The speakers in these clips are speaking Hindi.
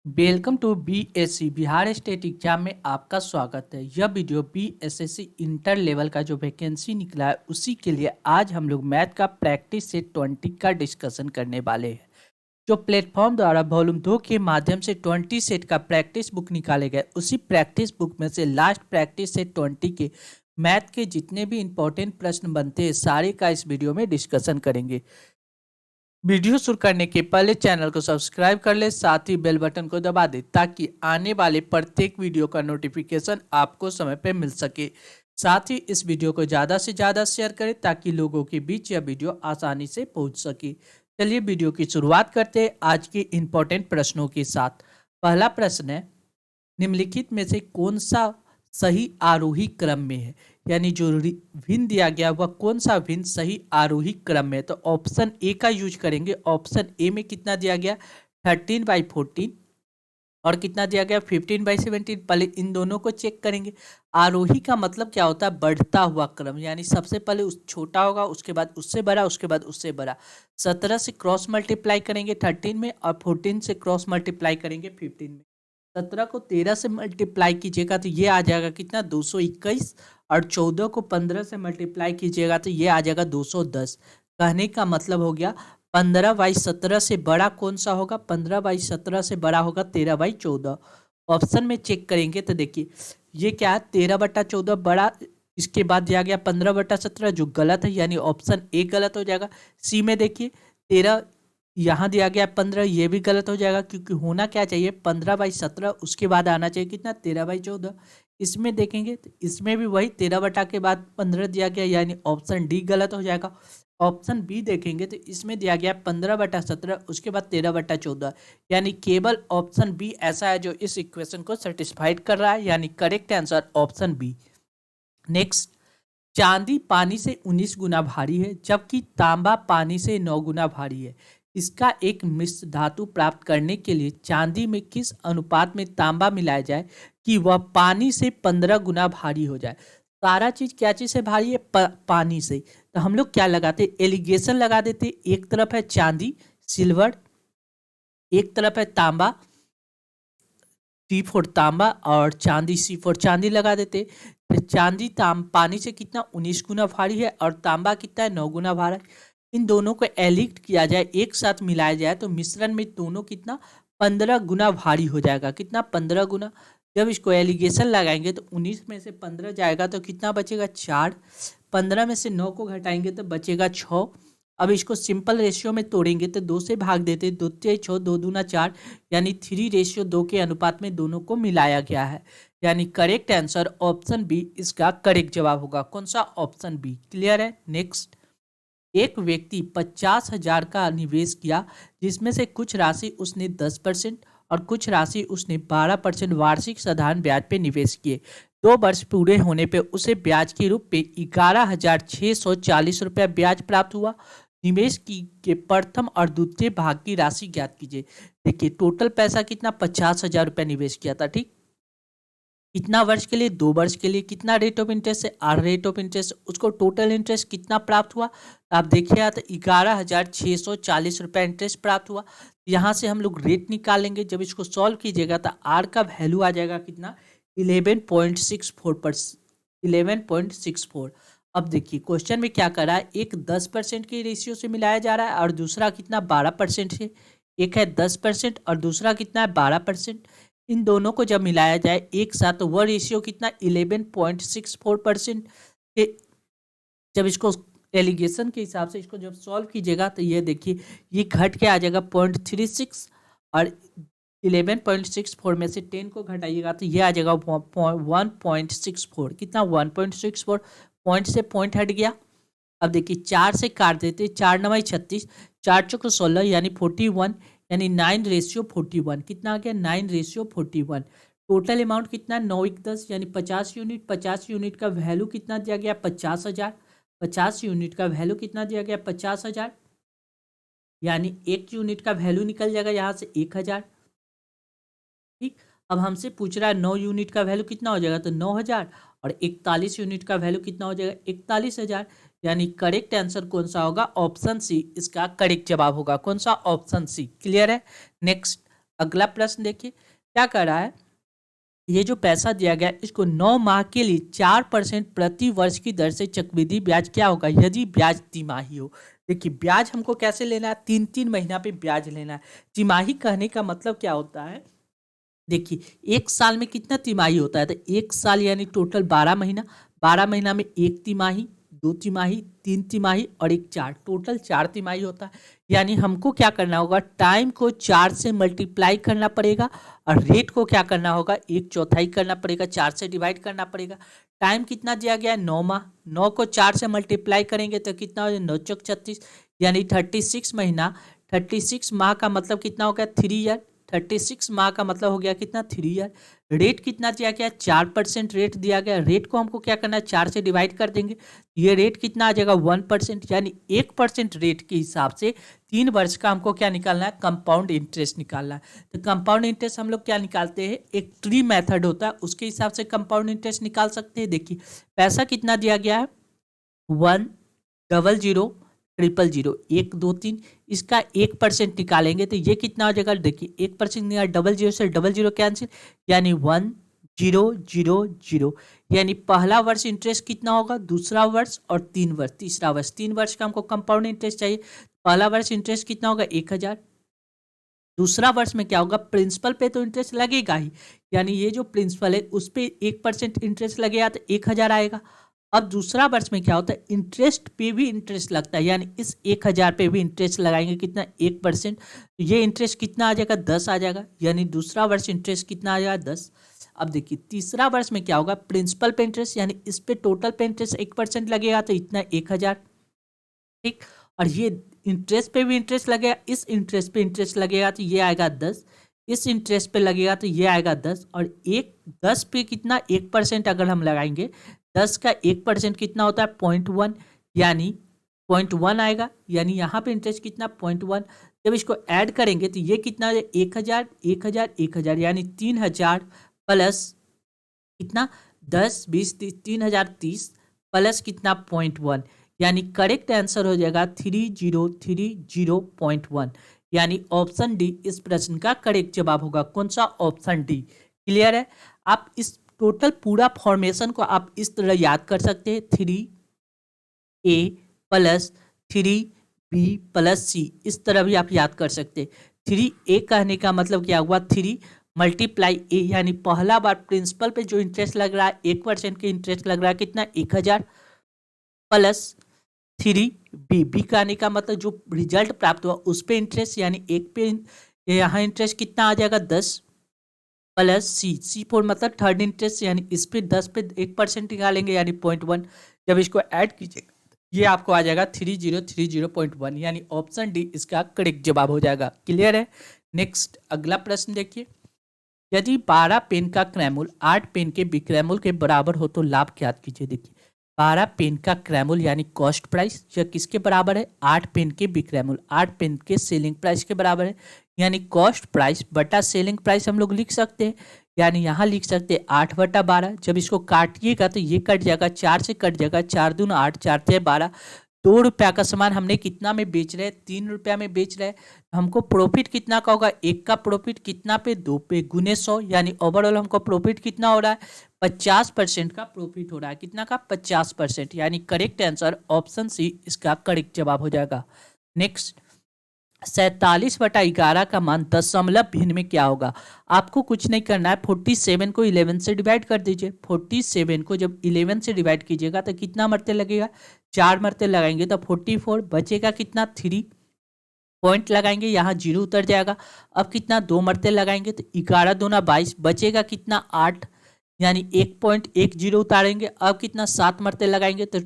Welcome to BSc Bihar state exam में आपका स्वागत है। यह वीडियो बीएसएससी इंटर लेवल का जो वैकेंसी निकला है उसी के लिए आज हम लोग मैथ का प्रैक्टिस सेट 20 का डिस्कशन करने वाले हैं। जो प्लेटफॉर्म द्वारा वॉल्यूम 2 के माध्यम से 20 सेट का प्रैक्टिस बुक निकाले गए उसी प्रैक्टिस बुक में से लास्ट प्रैक्टिस सेट 20 के मैथ के जितने भी इंपॉर्टेंट प्रश्न बनते हैं सारे का इस वीडियो में डिस्कशन करेंगे। वीडियो शुरू करने के पहले चैनल को सब्सक्राइब कर ले, साथ ही बेल बटन को दबा दे ताकि आने वाले प्रत्येक वीडियो का नोटिफिकेशन आपको समय पे मिल सके। साथ ही इस वीडियो को ज़्यादा से ज़्यादा शेयर करें ताकि लोगों के बीच यह वीडियो आसानी से पहुंच सके। चलिए वीडियो की शुरुआत करते हैं आज के इम्पोर्टेंट प्रश्नों के साथ। पहला प्रश्न है, निम्नलिखित में से कौन सा सही आरोही क्रम में है, यानी जो भिन्न दिया गया वह कौन सा भिन्न सही आरोही क्रम में है। तो ऑप्शन ए का यूज करेंगे। ऑप्शन ए में कितना दिया गया 13/14 और कितना दिया गया 15/17। पहले इन दोनों को चेक करेंगे। आरोही का मतलब क्या होता है, बढ़ता हुआ क्रम, यानी सबसे पहले उस छोटा होगा उसके बाद उससे बड़ा उसके बाद उससे बड़ा। 17 से क्रॉस मल्टीप्लाई करेंगे 13 में और 14 से क्रॉस मल्टीप्लाई करेंगे 15 में। 17 को 13 से मल्टीप्लाई कीजिएगा तो ये आ जाएगा कितना 221 और 14 को 15 से मल्टीप्लाई कीजिएगा तो ये आ जाएगा 210। कहने का मतलब हो गया 15/17 से बड़ा कौन सा होगा, 15/17 से बड़ा होगा 13/14। ऑप्शन में चेक करेंगे तो देखिए ये क्या है 13/14 बड़ा, इसके बाद दिया गया 15/17 जो गलत है, यानी ऑप्शन ए गलत हो जाएगा। सी में देखिए 13 यहाँ दिया गया 15, ये भी गलत हो जाएगा क्योंकि होना क्या चाहिए 15/17 उसके बाद आना चाहिए कितना 13/14। इसमें देखेंगे तो इसमें भी वही 13 के बाद 15 दिया गया, यानी ऑप्शन डी गलत हो जाएगा। ऑप्शन बी देखेंगे तो इसमें दिया गया 15/17 उसके बाद 13/14, यानी केवल ऑप्शन बी ऐसा है जो इस इक्वेशन को सेटिस्फाइड कर रहा है, यानी correct answer option B. Next, चांदी पानी से 19 गुना भारी है जबकि तांबा पानी से 9 गुना भारी है। इसका एक मिश्र धातु प्राप्त करने के लिए चांदी में किस अनुपात में तांबा मिलाया जाए कि वह पानी से 15 गुना भारी हो जाए। सारा चीज क्या चीज से भारी है, पानी से। तो हम लोग क्या लगाते, एलिगेशन लगा देते। एक तरफ है चांदी सिल्वर, एक तरफ है तांबा C4 तांबा और चांदी C4 चांदी लगा देते। तो चांदी पानी से कितना 19 गुना भारी है और तांबा कितना है 9 गुना भारी है। इन दोनों को एलिट किया जाए, एक साथ मिलाया जाए तो मिश्रण में दोनों कितना 15 गुना भारी हो जाएगा। कितना 15 गुना। जब इसको एलिगेशन लगाएंगे तो 19 में से 15 जाएगा तो कितना बचेगा 4। 15 में से 9 को घटाएंगे तो बचेगा 6। अब इसको सिंपल रेशियो में तोड़ेंगे तो 2 से भाग देते, 2 तिया 6 2 दूना 4, यानी 3:2 के अनुपात में दोनों को मिलाया गया है, यानी करेक्ट आंसर ऑप्शन बी इसका करेक्ट जवाब होगा। कौन सा, ऑप्शन बी। क्लियर है। नेक्स्ट, एक व्यक्ति 50,000 का निवेश किया जिसमें से कुछ राशि उसने 10% और कुछ राशि उसने 12% वार्षिक साधारण ब्याज पे निवेश किए। 2 वर्ष पूरे होने पे उसे ब्याज के रूप में 11,640 रुपया ब्याज प्राप्त हुआ। निवेश की के प्रथम और द्वितीय भाग की राशि ज्ञात कीजिए। देखिए टोटल पैसा कितना 50,000 रुपया निवेश किया था, ठीक। कितना वर्ष के लिए, 2 वर्ष के लिए। कितना रेट ऑफ इंटरेस्ट है, 8 रेट ऑफ इंटरेस्ट। उसको टोटल इंटरेस्ट कितना प्राप्त हुआ, तो आप देखिए तो 11,640 रुपया इंटरेस्ट प्राप्त हुआ। यहाँ से हम लोग रेट निकालेंगे। जब इसको सॉल्व कीजिएगा तो आर का वैल्यू आ जाएगा कितना 11.64%। अब देखिए क्वेश्चन में क्या कर रहा है, एक 10% के रेशियो से मिलाया जा रहा है और दूसरा कितना 12% से। एक है 10% और दूसरा कितना है 12%। इन दोनों को जब मिलाया जाए एक साथ तो वह रेशियो कितना 11.64% के। जब इसको एलिगेशन के हिसाब से इसको जब सॉल्व कीजिएगा तो ये देखिए ये घट के आ जाएगा 0.36 और 11.64 में से 10 को घटाइएगा तो ये आ जाएगा 1.64। कितना 1.64, पॉइंट से पॉइंट हट गया। अब देखिए 4 से काट देते, 4 9 36, 4 चौक 16 यानी 41, यानी 9:41। कितना आ गया 9:41। टोटल अमाउंट कितना 9 1 10 यानी 50 यूनिट। 50 यूनिट का वैल्यू कितना दिया गया 50,000। 50 यूनिट का वैल्यू कितना दिया गया 50,000, यानी 1 यूनिट का वैल्यू निकल जाएगा यहाँ से 1,000। ठीक। अब हमसे पूछ रहा है 9 यूनिट का वैल्यू कितना हो जाएगा, तो 9,000 और 41 यूनिट का वैल्यू कितना हो जाएगा 41,000, यानी करेक्ट आंसर कौन सा होगा, ऑप्शन सी इसका करेक्ट जवाब होगा। कौन सा, ऑप्शन सी। क्लियर है। नेक्स्ट, अगला प्रश्न देखिए क्या कर रहा है, ये जो पैसा दिया गया है, इसको 9 माह के लिए 4% प्रति वर्ष की दर से चक्रवृद्धि ब्याज क्या होगा यदि ब्याज तिमाही हो। देखिए ब्याज हमको कैसे लेना है, 3-3 महीना पे ब्याज लेना है। तिमाही कहने का मतलब क्या होता है, देखिए एक साल में कितना तिमाही होता है, तो एक साल यानी टोटल 12 महीना, 12 महीना में एक तिमाही, 2 तिमाही, 3 तिमाही और एक चार, टोटल 4 तिमाही होता है। यानी हमको क्या करना होगा, टाइम को 4 से मल्टीप्लाई करना पड़ेगा और रेट को क्या करना होगा, 1/4 करना पड़ेगा, 4 से डिवाइड करना पड़ेगा। टाइम कितना दिया गया है, 9 माह, 9 को 4 से मल्टीप्लाई करेंगे तो कितना हो जाए, 9×4 = 36 यानी 36 महीना। 36 माह का मतलब कितना हो गया, 3 ईयर। 36 माह का मतलब हो गया कितना, 3 ईयर। रेट कितना दिया गया, 4% रेट दिया गया। रेट को हमको क्या करना है, 4 से डिवाइड कर देंगे, ये रेट कितना आ जाएगा, 1%। यानी 1% रेट के हिसाब से 3 वर्ष का हमको क्या निकालना है, कंपाउंड इंटरेस्ट निकालना है। तो कंपाउंड इंटरेस्ट हम लोग क्या निकालते हैं, एक ट्री मेथड होता है, उसके हिसाब से कंपाउंड इंटरेस्ट निकाल सकते हैं। देखिए पैसा कितना दिया गया है, 1000000, 1 2 3, इसका 1% निकालेंगे तो ये कितना हो जाएगा, देखिए 1% निकाल, 00 से 00 कैंसिल, यानी 1000। यानी पहला वर्ष इंटरेस्ट कितना होगा, दूसरा वर्ष और 3 वर्ष, तीसरा वर्ष। 3 वर्ष का हमको कंपाउंड इंटरेस्ट चाहिए। पहला वर्ष इंटरेस्ट कितना होगा, 1000। दूसरा वर्ष में क्या होगा, प्रिंसिपल पे तो इंटरेस्ट लगेगा ही, यानी ये जो प्रिंसिपल है उस पर 1% इंटरेस्ट लगेगा तो 1000 आएगा। अब दूसरा वर्ष में क्या होता है, इंटरेस्ट पे भी इंटरेस्ट लगता है, यानी इस 1000 पे भी इंटरेस्ट लगाएंगे, कितना, 1%। ये इंटरेस्ट कितना आ जाएगा, 10 आ जाएगा, यानी दूसरा वर्ष इंटरेस्ट कितना आ जाएगा, 10। अब देखिए तीसरा वर्ष में क्या होगा, प्रिंसिपल पे इंटरेस्ट, यानी इस पे टोटल पे इंटरेस्ट 1% लगेगा तो इतना 1000, ठीक। और ये इंटरेस्ट पे भी इंटरेस्ट लगेगा, इस इंटरेस्ट पे इंटरेस्ट लगेगा तो ये आएगा 10, इस इंटरेस्ट पे लगेगा तो ये आएगा 10, और 10 पे कितना, 1% अगर हम लगाएंगे, 10 का 1% कितना होता है, 0.1, यानी 0.1 आएगा। यानी यहाँ पे इंटरेस्ट कितना, 0.1। जब इसको ऐड करेंगे तो ये कितना, 1000, 1000, 1000, यानी 3000 प्लस कितना, 10, 20, 30, 3030 प्लस कितना, 0.1, यानी करेक्ट आंसर हो जाएगा 3030.1। यानी ऑप्शन डी इस प्रश्न का करेक्ट जवाब होगा। कौन सा, ऑप्शन डी। क्लियर है। आप इस टोटल पूरा फॉर्मेशन को आप इस तरह याद कर सकते हैं, 3a plus 3b plus c, इस तरह भी आप याद कर सकते हैं। 3a कहने का मतलब क्या हुआ, 3 मल्टीप्लाई a, यानी पहला बार प्रिंसिपल पे जो इंटरेस्ट लग रहा है 1% के इंटरेस्ट लग रहा है, कितना, 1000 प्लस 3b कहने का मतलब जो रिजल्ट प्राप्त हुआ उस पे इंटरेस्ट, यानी एक पे यहाँ इंटरेस्ट कितना आ जाएगा, 10 प्लस सी फोर मतलब थर्ड इंटरेस्ट, यानी इस पे 10 पे 1% निकालेंगे, यानी 0.1। जब इसको ऐड कीजिएगा ये आपको आ जाएगा 3030.1, यानी ऑप्शन डी इसका करेक्ट जवाब हो जाएगा। क्लियर है। नेक्स्ट अगला प्रश्न देखिए, यदि 12 पेन का क्रैमुल 8 पेन के विक्रैमुल के बराबर हो तो लाभ ज्ञात कीजिए। देखिए 12 पेन का क्रैमुल यानी कॉस्ट प्राइस यह किसके बराबर है, 8 पेन के विक्रैमुल, 8 पेन के सेलिंग प्राइस के बराबर है, यानी कॉस्ट प्राइस बटा सेलिंग प्राइस हम लोग लिख सकते हैं। यानी यहाँ लिख सकते हैं 8/12। जब इसको काटिएगा तो ये कट जाएगा, 4 से कट जाएगा, 4 दूनी 8, 4 तिया 12। 2 रुपया का सामान हमने कितना में बेच रहे हैं, 3 रुपया में बेच रहे हैं। हमको प्रॉफिट कितना का होगा, एक का प्रॉफिट कितना पे, 2 पे गुने 100, यानी ओवरऑल हमको प्रॉफिट कितना हो रहा है, 50% का प्रॉफिट हो रहा है। कितना का, 50%, यानी करेक्ट आंसर ऑप्शन सी इसका करेक्ट जवाब हो जाएगा। नेक्स्ट 47/11 का मान दशमलव भिन्न में क्या होगा। आपको कुछ नहीं करना है, 47 को 11 से डिवाइड कर दीजिए। 47 को जब 11 से डिवाइड कीजिएगा तो कितना मरते लगेगा, 4 मरते लगाएंगे तो 44 बचेगा, कितना, 3 पॉइंट लगाएंगे, यहाँ 0 उतर जाएगा। अब कितना, 2 मरते लगाएंगे तो 11 दूना 22 बचेगा, कितना, 8, यानी 1.10 उतारेंगे। अब कितना, 7 मरते लगाएंगे तो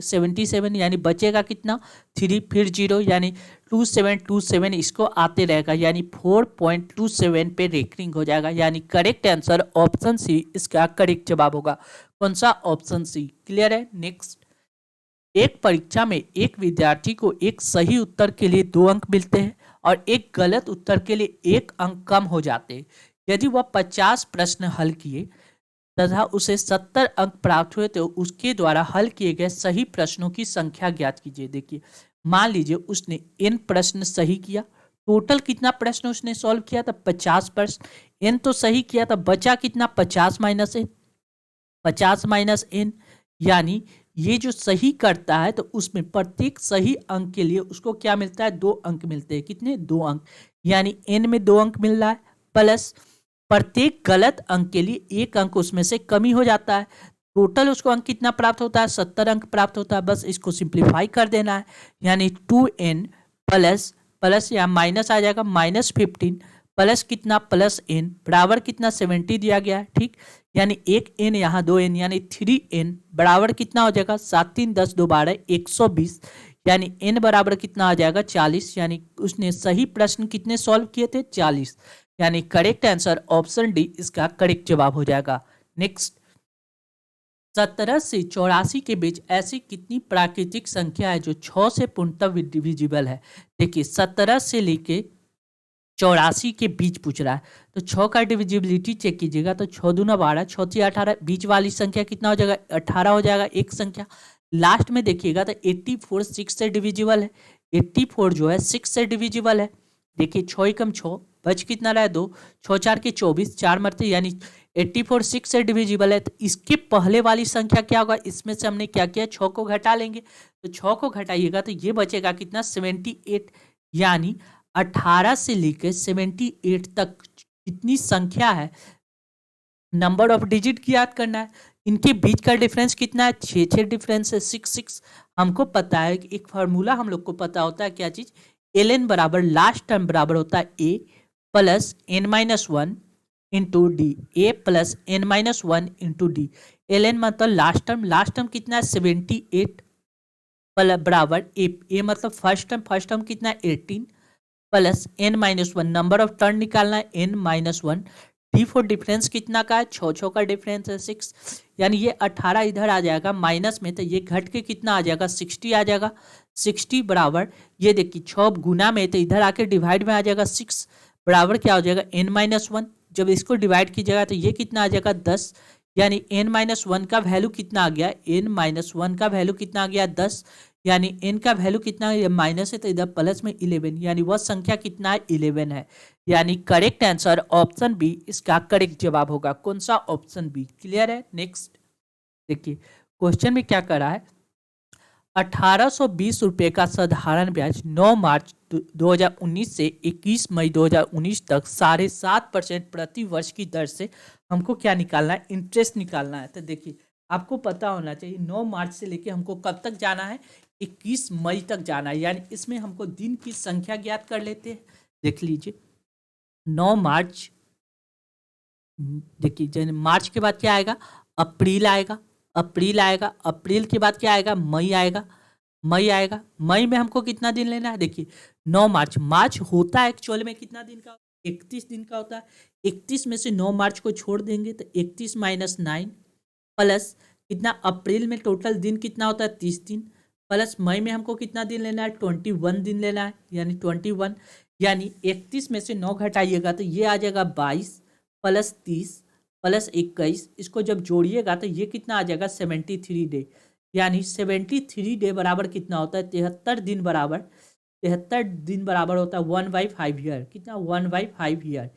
77, यानी बचेगा कितना, 3, फिर 0, यानी 2727 इसको आते रहेगा, यानी 4.27 पे रेकरिंग हो जाएगा। यानी करेक्ट आंसर ऑप्शन सी इसका करेक्ट जवाब होगा। कौन सा, ऑप्शन सी। क्लियर है। नेक्स्ट, एक परीक्षा में एक विद्यार्थी को एक सही उत्तर के लिए 2 अंक मिलते हैं और एक गलत उत्तर के लिए 1 अंक कम हो जाते हैं। यदि वह 50 प्रश्न हल किए तथा उसे 70 अंक प्राप्त हुए तो उसके द्वारा हल किए गए सही प्रश्नों की संख्या ज्ञात कीजिए। देखिए मान लीजिए उसने n प्रश्न सही किया, टोटल कितना प्रश्न उसने सॉल्व किया था? 50 प्रश्न। एन तो सही किया था, बचा कितना? 50 माइनस एन। 50 माइनस एन यानी ये जो सही करता है तो उसमें प्रत्येक सही अंक के लिए उसको क्या मिलता है? 2 अंक मिलते हैं। कितने? 2 अंक। यानी एन में 2 अंक मिल रहा है, प्लस प्रत्येक गलत अंक के लिए 1 अंक उसमें से कमी हो जाता है। टोटल उसको अंक कितना प्राप्त होता है? 70 अंक प्राप्त होता है। बस इसको सिंप्लीफाई कर देना है, यानी 2n प्लस प्लस या माइनस आ जाएगा -15 प्लस कितना? प्लस n बराबर कितना? 70 दिया गया है। ठीक, यानी एक n यहाँ 2n यानी 3n बराबर कितना हो जाएगा? 7 3 10 2 12 120 यानी n बराबर कितना आ जाएगा? 40। यानी उसने सही प्रश्न कितने सॉल्व किए थे? 40। यानी करेक्ट आंसर ऑप्शन डी इसका करेक्ट जवाब हो जाएगा। नेक्स्ट, 17 से 84 के बीच ऐसी कितनी प्राकृतिक संख्या है जो 6 से पूर्णतः डिविजिबल है? देखिए 17 से लेके 84 के बीच पूछ रहा है, तो 6 का डिविजिबिलिटी चेक कीजिएगा तो 6 दूना 12, 6 3 18, बीच वाली संख्या कितना हो जाएगा? 18 हो जाएगा एक संख्या। लास्ट में देखिएगा तो 84 6 से डिविजिबल है, 84 जो है 6 से डिविजिबल है। देखिए 6 एकम 6, बच कितना रहा है? 2, 6 4 के 24, 4 मरते यानी 84 6 से डिविजिबल है। तो इसके पहले वाली संख्या क्या होगा? इसमें से हमने क्या किया? 6 को घटा लेंगे, तो 6 को घटाइएगा तो ये बचेगा कितना? 78। यानी 18 से लेकर 78 तक कितनी संख्या है? नंबर ऑफ डिजिट की याद करना है। इनके बीच का डिफरेंस कितना है? 6 डिफरेंस है, 6 हमको पता है कि एक फार्मूला हम लोग को पता होता है, क्या चीज? ln बराबर लास्ट टर्म बराबर होता है a plus n-1 into D, A plus n-1 into D. ln मतलब लास्ट टर्म कितना है? 78 बराबर ए मतलब फर्स्ट टर्म कितना है? 18 plus n-1 number of turn निकालना है, n-1। डी फॉर डिफरेंस कितना का है? 6 का डिफरेंस है 6। यानी ये 18 इधर आ जाएगा माइनस में, तो ये घट के कितना आ जाएगा? 60 आ जाएगा। 60 बराबर ये देखिए 6 गुना में, तो इधर आके डिवाइड में आ जाएगा 6 बराबर क्या हो जाएगा? n-1। जब इसको डिवाइड कीजिएगा तो ये कितना आ जाएगा? 10। यानी n-1 का वैल्यू कितना आ गया? n-1 का वैल्यू कितना आ गया? 10। यानी n का वैल्यू कितना है? माइनस है तो इधर प्लस में 11, यानी वह संख्या कितना है? 11 है। यानी करेक्ट आंसर ऑप्शन बी इसका करेक्ट जवाब होगा। कौन सा? Option B. क्लियर है? नेक्स्ट देखिए क्वेश्चन में क्या करा है? 1820 रुपये का साधारण ब्याज 9 मार्च 2019 से 21 मई 2019 तक 7.5% प्रति वर्ष की दर से हमको क्या निकालना है? इंटरेस्ट निकालना है। तो देखिए आपको पता होना चाहिए 9 मार्च से लेके हमको कब तक जाना है? 21 मई तक जाना है। यानी इसमें हमको दिन की संख्या ज्ञात कर लेते हैं। देख लीजिए 9 मार्च, देखिए मार्च के बाद क्या आएगा? अप्रैल आएगा, अप्रैल आएगा, अप्रैल के बाद क्या आएगा? मई आएगा, मई आएगा। मई में हमको कितना दिन लेना है? देखिए 9 मार्च, मार्च होता है एक्चुअल में कितना दिन का? 31 दिन का होता है। 31 में से 9 मार्च को छोड़ देंगे तो 31 माइनस 9 प्लस कितना? अप्रैल में टोटल दिन कितना होता है? 30 दिन प्लस मई में हमको कितना दिन लेना है? 21 दिन लेना है, यानी 21। यानी 31 में से 9 घटाइएगा तो ये आ जाएगा 22 प्लस 30 प्लस 21। इसको जब जोड़िएगा तो ये कितना आ जाएगा? 73 डे। यानी 73 डे बराबर कितना होता है? 73 दिन बराबर, 73 दिन बराबर होता है 1/5 ईयर। कितना? 1/5 ईयर।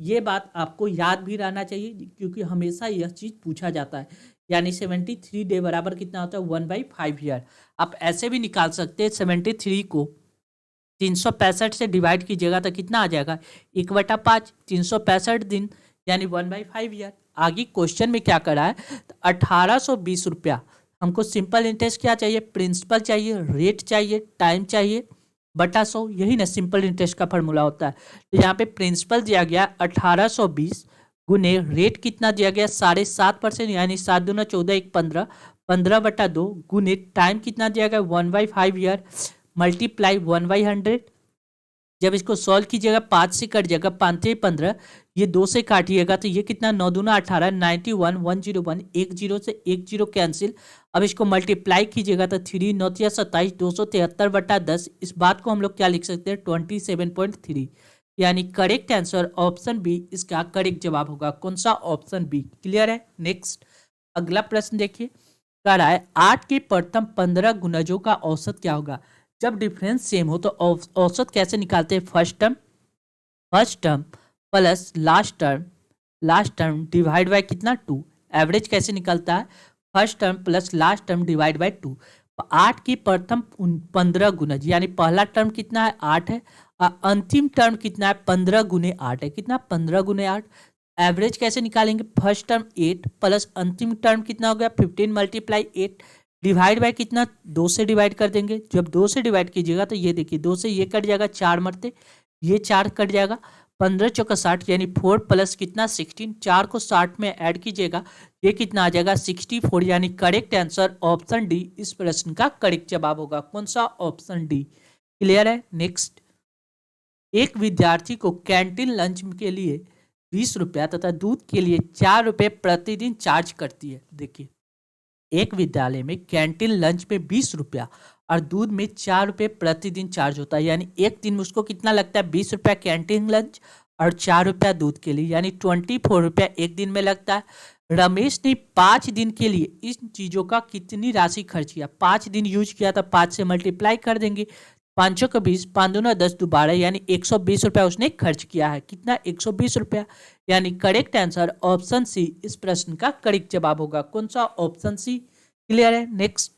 ये बात आपको याद भी रहना चाहिए क्योंकि हमेशा यह चीज़ पूछा जाता है। यानी 73 डे बराबर कितना होता है? 1/5 ईयर। आप ऐसे भी निकाल सकते हैं, 73 को 365 से डिवाइड कीजिएगा तो कितना आ जाएगा? 1/5, 365 दिन यानी 1/5 ईयर। आगे क्वेश्चन में क्या करा है? तो 1820 रुपया हमको सिंपल इंटरेस्ट क्या चाहिए? प्रिंसिपल चाहिए, रेट चाहिए, टाइम चाहिए बटा 100। यही ना सिंपल इंटरेस्ट का फॉर्मूला होता है। तो यहाँ पे प्रिंसिपल दिया गया 1820 गुने रेट कितना दिया गया? 7.5% यानी 7 दूना 14 1 15, 15/2 गुने टाइम कितना दिया गया? 1/5 ईयर मल्टीप्लाई 1/100। जब इसको सॉल्व कीजिएगा 5 से कट जाएगा, 5 से 15, ये 2 से काटिएगा तो ये कितना? 9 दूना 18, 91 101, 10 से 10 कैंसिल। अब इसको मल्टीप्लाई कीजिएगा तो 3 9 27, 273/10। इस बात को हम लोग क्या लिख सकते हैं? 27.3। यानी करेक्ट आंसर ऑप्शन बी इसका करेक्ट जवाब होगा। कौन सा? Option B. क्लियर है? नेक्स्ट अगला प्रश्न देखिए, कह रहा है 8 के प्रथम 15 गुणजों का औसत क्या होगा? जब डिफरेंस सेम हो तो औसत कैसे निकालते हैं? First term plus last term divide by कितना 2। एवरेज कैसे निकलता है? First term plus last term divide by 2। 8 की प्रथम 15 गुना, यानी पहला टर्म कितना है? 8 है। अंतिम टर्म कितना है? 15 गुने 8 है। कितना? 15 गुने 8। एवरेज कैसे निकालेंगे? फर्स्ट टर्म 8 प्लस अंतिम टर्म कितना हो गया? 15 मल्टीप्लाई 8 डिवाइड बाय कितना? 2 से डिवाइड कर देंगे। जब 2 से डिवाइड कीजिएगा तो ये देखिए 2 से ये कट जाएगा, 4 मरते ये 4 कट जाएगा। 15 चौका 60 यानी 4 प्लस कितना? 16। 4 को 60 में ऐड कीजिएगा, ये कितना आ जाएगा? 64। यानी करेक्ट आंसर ऑप्शन डी इस प्रश्न का करेक्ट जवाब होगा। कौन सा? Option D. क्लियर है? नेक्स्ट, एक विद्यार्थी को कैंटीन लंच के लिए 20 रुपया तथा दूध के लिए 4 रुपये प्रतिदिन चार्ज करती है। देखिए, एक विद्यालय में कैंटीन लंच में 20 रुपया और दूध में 4 रुपये प्रतिदिन चार्ज होता है, यानी एक दिन में उसको कितना लगता है? 20 रुपया कैंटीन लंच और 4 रुपया दूध के लिए, यानी 24 रुपया एक दिन में लगता है। रमेश ने 5 दिन के लिए इन चीज़ों का कितनी राशि खर्च किया? 5 दिन यूज किया तो 5 से मल्टीप्लाई कर देंगे। 5 का 20, 5 दूना 10, 2 12, यानी 120 रुपया उसने खर्च किया है। कितना? 120 रुपया। यानी करेक्ट आंसर ऑप्शन सी इस प्रश्न का करेक्ट जवाब होगा। कौन सा? Option C. क्लियर है? नेक्स्ट,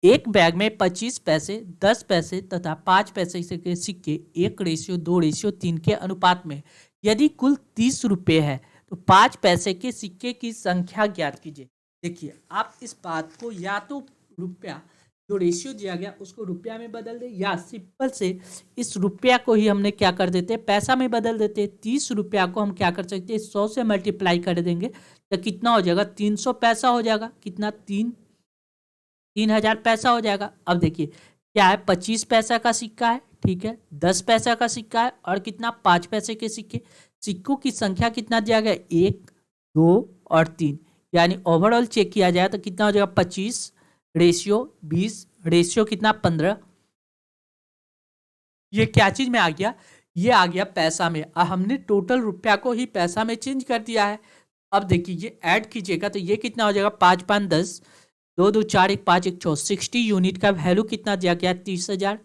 एक बैग में 25 पैसे, 10 पैसे तथा 5 पैसे के सिक्के 1:2:3 के अनुपात में, यदि कुल 30 रुपये है तो 5 पैसे के सिक्के की संख्या ज्ञात कीजिए। देखिए, आप इस बात को या तो रुपया जो रेशियो दिया गया उसको रुपया में बदल दे, या सिंपल से इस रुपया को ही हमने क्या कर देते हैं? पैसा में बदल देते हैं। 30 रुपया को हम क्या कर सकते हैं? 100 से मल्टीप्लाई कर देंगे तो कितना हो जाएगा? 300 पैसा हो जाएगा। कितना? 3000 पैसा हो जाएगा। अब देखिए क्या है, 25 पैसा का सिक्का है, ठीक है, 10 पैसा का सिक्का है और कितना? 5 पैसे के सिक्के। सिक्कों की संख्या कितना दिया गया? 1, 2 और 3, यानी ओवरऑल चेक किया जाए तो कितना हो जाएगा? 25 रेशियो 20 रेशियो कितना? 15। ये क्या चीज में आ गया? ये आ गया पैसा में। हमने टोटल रुपया को ही पैसा में चेंज कर दिया है। अब देखिए ये ऐड कीजिएगा तो ये कितना हो जाएगा? 5 5 10, 2 2 4 1 5 1 4, 60 यूनिट का वैल्यू कितना दिया गया? 30,000,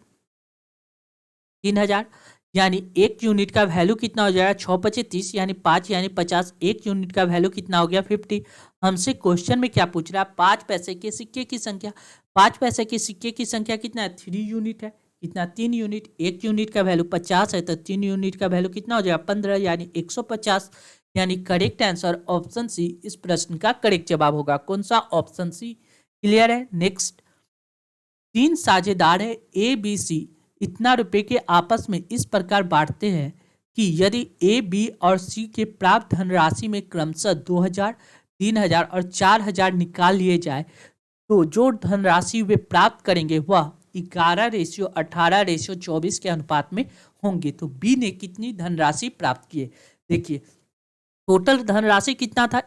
3,000, यानी एक यूनिट का वैल्यू कितना हो जाएगा? 6 5 30, यानी 5 यानी 50। एक यूनिट का वैल्यू कितना हो गया? 50। हमसे क्वेश्चन में क्या पूछ रहा है? 5 पैसे के सिक्के की संख्या। 5 पैसे के सिक्के की संख्या कितना है? 3 यूनिट है। कितना? 3 यूनिट। एक यूनिट का वैल्यू 50 है तो 3 यूनिट का वैल्यू कितना हो जाएगा? 15, यानी 150। यानी करेक्ट आंसर ऑप्शन सी इस प्रश्न का करेक्ट जवाब होगा। कौन सा? Option C. क्लियर है? नेक्स्ट, 3 साझेदार है ए बी सी इतना रुपए के आपस में इस प्रकार बांटते हैं कि यदि ए बी और सी के प्राप्त धनराशि में क्रमशः 2000, 3000 और 4000 निकाल लिए जाए तो जो धनराशि वे प्राप्त करेंगे वह 11:18:24 के अनुपात में होंगे। तो बी ने कितनी धनराशि प्राप्त की? देखिए टोटल धनराशि कितना था?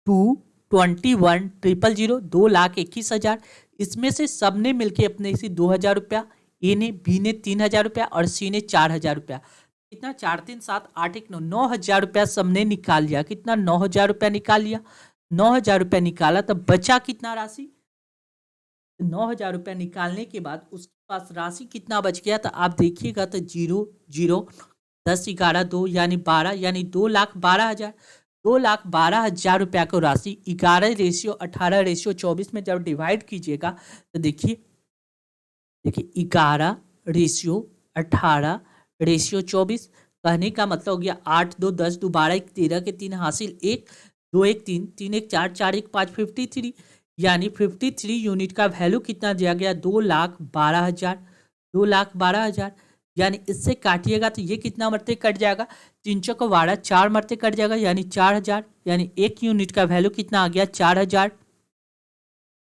221,000, 2,21,000। इसमें से सबने मिलके अपने इसी 2000 रुपया, ए ने, बी ने 3000 रुपया और सी ने 4000 रुपया। कितना? 4 3 7 8 1 9, 9000 रुपया सबने निकाल लिया। कितना? 9000 रुपया निकाल लिया। 9000 रुपया निकाला तो बचा कितना राशि? 9000 रुपया निकालने के बाद उसके पास राशि कितना बच गया? तो आप देखिएगा तो 0 0 10 11 2 यानी 12, यानी 2,12,000। 2,12,000 रुपया को राशि 11:18:24 में जब डिवाइड कीजिएगा तो देखिए 11:18:24, कहने का मतलब हो गया 8 2 10 2 12 1 13 के 3 हासिल 1 2 1 3 3 1 4 4 1 5 53, यानी 53 यूनिट का वैल्यू कितना दिया गया? 2,12,000। 2,12,000, यानी इससे काटिएगा तो ये कितना मरते कट जाएगा? 3 चौका 12, 4 मरते कट जाएगा, यानी 4000, यानी एक यूनिट का वैल्यू कितना आ गया? 4000।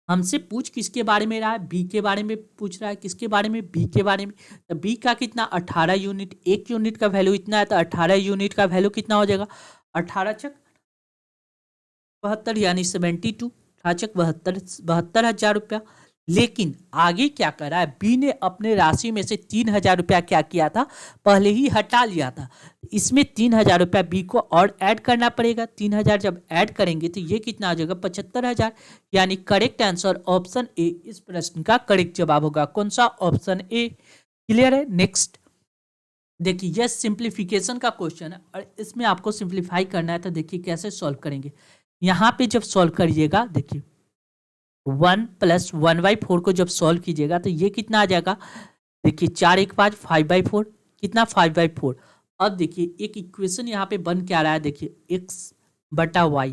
हमसे पूछ किसके बारे में रहा है? बी के बारे में पूछ रहा है। किसके बारे में? बी के बारे में। तो बी का कितना? 18 यूनिट। एक यूनिट का वैल्यू इतना है तो 18 यूनिट का वैल्यू कितना हो जाएगा? 18 चक 72, यानी 72, 18 चक 72, 72,000 रुपया। लेकिन आगे क्या करा है, बी ने अपने राशि में से 3,000 रुपया क्या किया था, पहले ही हटा लिया था। इसमें 3,000 रुपया बी को और ऐड करना पड़ेगा। 3,000 जब ऐड करेंगे तो ये कितना आ जाएगा, 75,000। यानी करेक्ट आंसर ऑप्शन ए इस प्रश्न का करेक्ट जवाब होगा। कौन सा, ऑप्शन ए। क्लियर है। नेक्स्ट देखिए, यह सिंप्लीफिकेशन का क्वेश्चन है और इसमें आपको सिंप्लीफाई करना है। तो देखिए कैसे सॉल्व करेंगे। यहाँ पे जब सॉल्व करिएगा, देखिए 1+1/4 को जब सॉल्व कीजिएगा तो ये कितना आ जाएगा, देखिए 4 1 5 5/4, कितना 5/4। अब देखिए एक इक्वेशन यहाँ पे बन के आ रहा है, देखिए x/y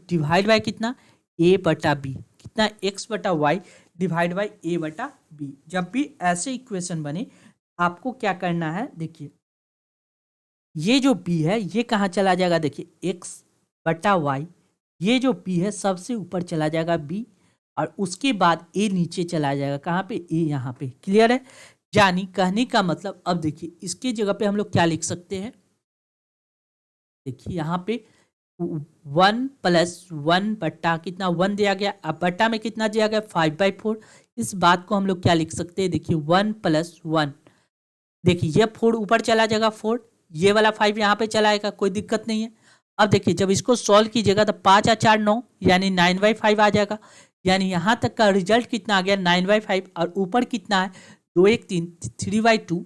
डिवाइड बाय कितना, a/b, कितना x/y डिवाइड बाय a/b। जब भी ऐसे इक्वेशन बने आपको क्या करना है, देखिए ये जो b है ये कहाँ चला जाएगा, देखिए x/y, ये जो b है सबसे ऊपर चला जाएगा b, और उसके बाद a नीचे चला जाएगा, कहाँ पे, a यहाँ पे। क्लियर है। यानी कहने का मतलब, अब देखिए इसके जगह पे हम लोग क्या लिख सकते हैं, देखिए यहाँ पे 1+1 बट्टा कितना 1 दिया गया, अब बट्टा में कितना दिया गया 5/4। इस बात को हम लोग क्या लिख सकते हैं, देखिए 1+1, देखिए ये 4 ऊपर चला जाएगा 4, ये वाला 5 यहाँ पे चलाएगा, कोई दिक्कत नहीं है। अब देखिए जब इसको सॉल्व कीजिएगा तो 5 और 4 9, यानी 9/5 आ जाएगा। यानी यहाँ तक का रिजल्ट कितना आ गया 9/5, और ऊपर कितना है 2 1 3 3/2,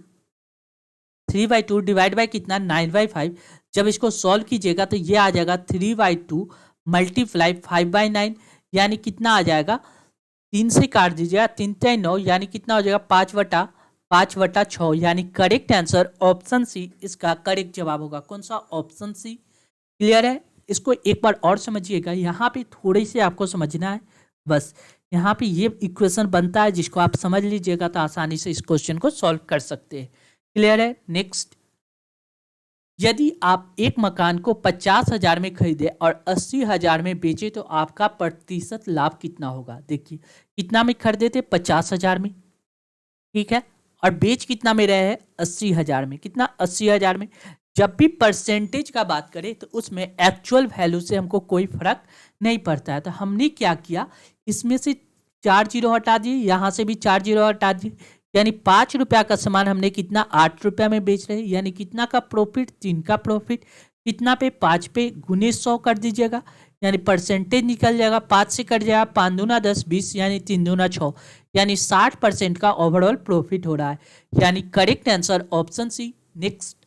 3/2 डिवाइड बाई कितना 9/5। जब इसको सॉल्व कीजिएगा तो ये आ जाएगा 3/2 मल्टीप्लाई 5/9, यानी कितना आ जाएगा, 3 से काट दीजिएगा 3 3 9, यानी कितना हो जाएगा 5/6, यानी करेक्ट आंसर ऑप्शन सी इसका करेक्ट जवाब होगा। कौन सा, ऑप्शन सी। क्लियर है। इसको एक बार और समझिएगा, यहाँ पे थोड़ी सी आपको समझना है बस। यहाँ पे ये इक्वेशन बनता है, जिसको आप समझ लीजिएगा तो आसानी से इस क्वेश्चन को सॉल्व कर सकते हैं। क्लियर है। नेक्स्ट, यदि आप एक मकान को 50,000 में खरीदे और 80,000 में बेचे तो आपका प्रतिशत लाभ कितना होगा। देखिए कितना में खरीदे थे 50,000 में, ठीक है, और बेच कितना में रहे हैं 80,000 में, कितना 80,000 में। जब भी परसेंटेज का बात करें तो उसमें एक्चुअल वैल्यू से हमको कोई फर्क नहीं पड़ता है। तो हमने क्या किया, इसमें से 4 जीरो हटा दिए, यहाँ से भी 4 जीरो हटा दिए, यानी 5 रुपया का सामान हमने कितना 8 रुपया में बेच रहे हैं, यानी कितना का प्रॉफिट, 3 का प्रॉफिट, कितना पे 5 पे गुने 100 कर दीजिएगा, यानी परसेंटेज निकल जाएगा, 5 से कट जाएगा, 5 दूना 10 20, यानी 3 दूना 6, यानी 60% का ओवरऑल प्रॉफिट हो रहा है, यानी correct answer option C. Next